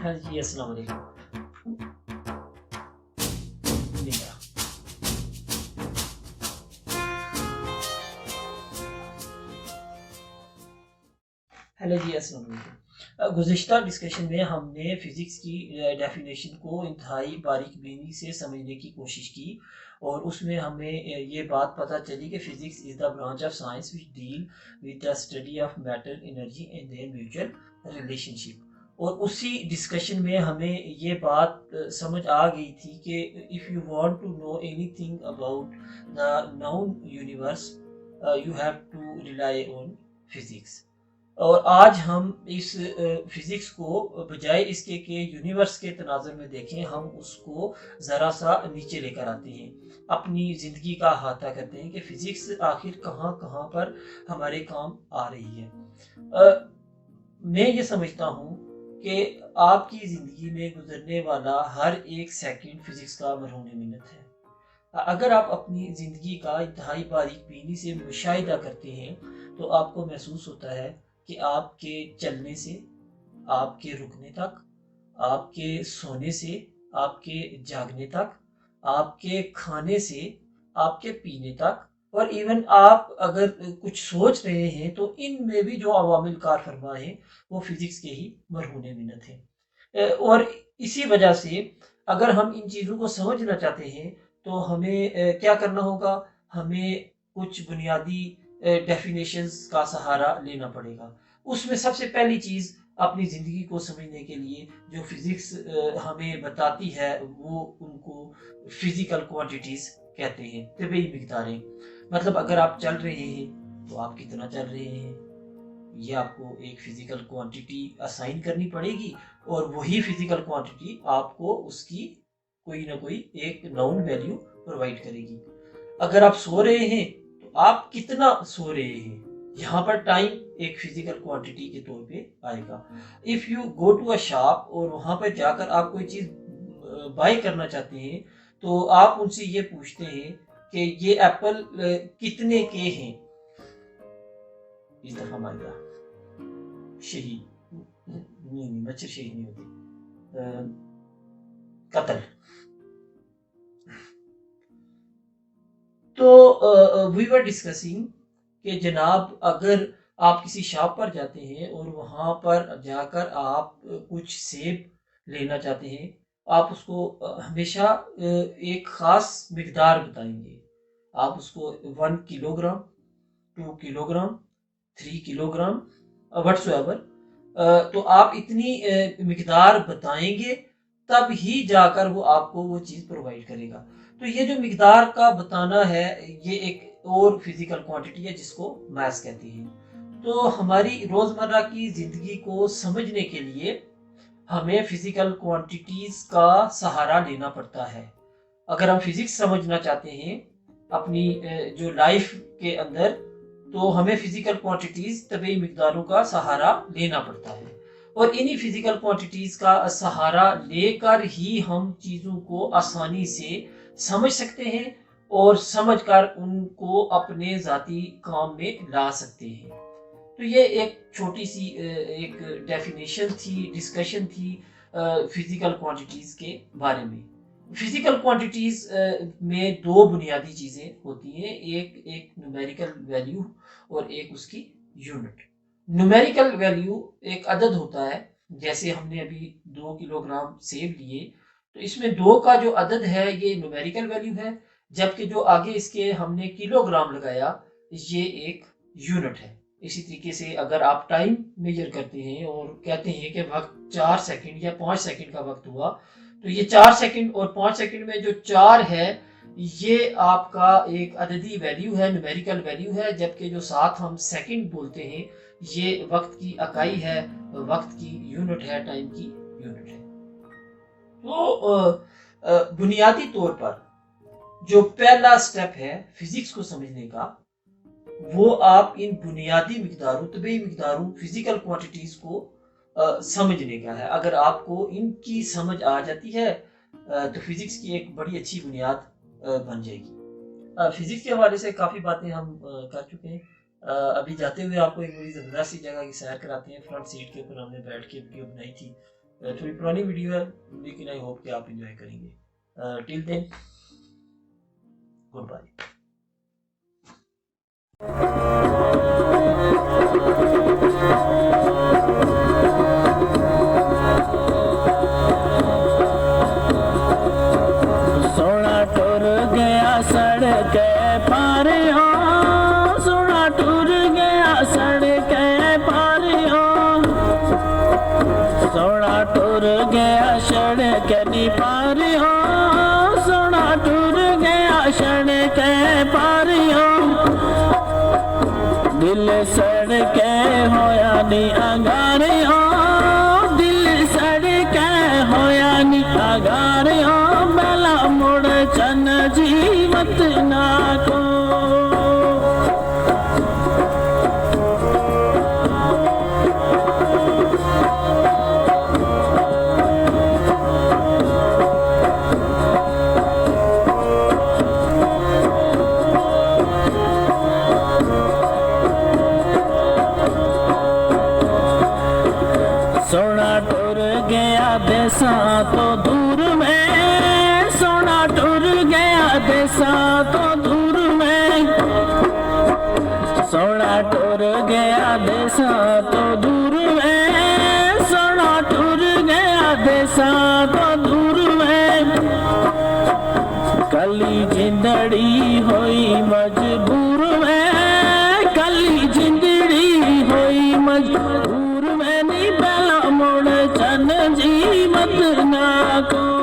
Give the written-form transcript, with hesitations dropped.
हाँ जी, अस्सलाम वालेकुम। मेरा हेलो जी, अस्सलाम वालेकुम। गुज़िश्ता डिस्कशन में हमने फ़िज़िक्स की डेफ़िनेशन को इंतहाई बारीक-बीनी से समझने की कोशिश की और उसमें हमें ये बात पता चली कि physics is the branch of science which deal with the study of matter, energy and there mutual relationship. और उसी डिस्कशन में हमें ये बात समझ आ गई थी कि if you want to know anything about the known universe, you have to rely on physics. और आज हम इस फिज़िक्स को बजाय इसके कि यूनिवर्स के तनाज़ुर में देखें, हम उसको ज़रा सा नीचे लेकर आते हैं, अपनी ज़िंदगी का अहाता करते हैं कि फ़िज़िक्स आखिर कहाँ कहाँ पर हमारे काम आ रही है। मैं ये समझता हूँ कि आपकी ज़िंदगी में गुजरने वाला हर एक सेकंड फ़िज़िक्स का मरहून मिन्नत है। अगर आप अपनी ज़िंदगी का इंतहाई बारीक-बीनी से मुशाहिदा करते हैं, तो आपको महसूस होता है कि आपके चलने से, आपके रुकने तक, आपके सोने से, आपके जागने तक, आपके खाने से, आपके पीने तक और इवन आप अगर कुछ सोच रहे हैं, तो इनमें भी जो अवामिल कार फरमा हैं, वो फ़िज़िक्स के ही मरहून मिन्नत हैं। और इसी वजह से अगर हम इन चीज़ों को समझना चाहते हैं तो हमें क्या करना होगा? हमें कुछ बुनियादी डेफिनेशंस का सहारा लेना पड़ेगा। उसमें सबसे पहली चीज़ अपनी ज़िंदगी को समझने के लिए जो फ़िज़िक्स हमें बताती है वो उनको फ़िज़िकल क्वांटिटीज़ कहते हैं, तबीई मिक़दारें। मतलब अगर आप चल रहे हैं तो आप कितना चल रहे हैं? ये आपको एक फिजिकल क्वांटिटी असाइन करनी पड़ेगी और वही फिजिकल क्वांटिटी आपको उसकी कोई ना कोई एक नाउन वैल्यू प्रोवाइड करेगी। अगर आप सो रहे हैं तो आप कितना सो रहे हैं, यहाँ पर टाइम एक फिजिकल क्वांटिटी के तौर पे आएगा। If you go to a shop और वहां पर जाकर आप कोई चीज बाय करना चाहते हैं तो आप उनसे ये पूछते हैं कि ये एप्पल कितने के हैं। इस दफा मान गया शहीद, नहीं नहीं मच्छर शहीद नहीं होती, कत्ल। तो वी वर डिस्कसिंग कि जनाब अगर आप किसी शॉप पर जाते हैं और वहां पर जाकर आप कुछ सेब लेना चाहते हैं, आप उसको हमेशा एक ख़ास मिकदार बताएंगे। आप उसको 1 किलोग्राम, 2 किलोग्राम, 3 किलोग्राम, व्हाट्सएवर, तो आप इतनी मिकदार बताएंगे तब ही जाकर वो आपको वो चीज़ प्रोवाइड करेगा। तो ये जो मिकदार का बताना है ये एक और फिजिकल क्वांटिटी है जिसको मैथ्स कहती है। तो हमारी रोज़मर्रा की ज़िंदगी को समझने के लिए हमें फिजिकल क्वांटिटीज़ का सहारा लेना पड़ता है। अगर हम फिजिक्स समझना चाहते हैं अपनी जो लाइफ के अंदर, तो हमें फिजिकल क्वांटिटीज तबीई मिकदारों का सहारा लेना पड़ता है और इन्हीं फिजिकल क्वांटिटीज का सहारा लेकर ही हम चीज़ों को आसानी से समझ सकते हैं और समझकर उनको अपने ज़ाती काम में ला सकते हैं। तो ये एक छोटी सी एक डेफिनेशन थी, डिस्कशन थी फिजिकल क्वांटिटीज के बारे में। फिजिकल क्वांटिटीज में दो बुनियादी चीजें होती हैं, एक एक न्यूमेरिकल वैल्यू और एक उसकी यूनिट। न्यूमेरिकल वैल्यू एक अदद होता है, जैसे हमने अभी 2 किलोग्राम सेब लिए, तो इसमें 2 का जो अदद है ये न्यूमेरिकल वैल्यू है, जबकि जो आगे इसके हमने किलोग्राम लगाया ये एक यूनिट है। इसी तरीके से अगर आप टाइम मेजर करते हैं और कहते हैं कि वक्त 4 सेकंड या 5 सेकंड का वक्त हुआ, तो ये 4 सेकंड और 5 सेकंड में जो 4 है ये आपका एक अददी वैल्यू है, न्यूमेरिकल वैल्यू है, जबकि जो साथ हम सेकंड बोलते हैं ये वक्त की इकाई है, वक्त की यूनिट है, टाइम की यूनिट है। तो बुनियादी तौर पर जो पहला स्टेप है फिजिक्स को समझने का, वो आप इन बुनियादी मिकदारों, तबीई मिकदारों, फिजिकल क्वांटिटीज को समझने का है। अगर आपको इनकी समझ आ जाती है तो फिजिक्स की एक बड़ी अच्छी बुनियाद बन जाएगी। फिजिक्स के हवाले से काफ़ी बातें हम कर चुके हैं। अभी जाते हुए आपको एक बड़ी ज़बरदस्त सी जगह की सैर कराते हैं। फ्रंट सीट के ऊपर हमने बैठ के वीडियो बनाई थी, थोड़ी पुरानी वीडियो है, लेकिन आई होप कि आप इंजॉय करेंगे। Till then, good bye. सोना टुर गया सड़क पार हो, सोना टुर गया सड़क पार हो, सोना टुर गया सड़क नी पार हो, सोना टुर गया सड़क पार हो, दिल सड़क होया नी अंगार हो, दिल सड़क होया नी अंगार हो, बेला मुड़ चन जीवत ना को। सोना टुर गया देसा तो दूर में, सोना टुर गया देसा तो दूर में, सोना टुर गया देसा तो दूर में, सोना टुर गया देसा तो दूर में, कली जिंदड़ी होई मजबूर में, कली जिंदड़ी होई मजबूर में, नी बेला मुड़ चन जीवत ना को।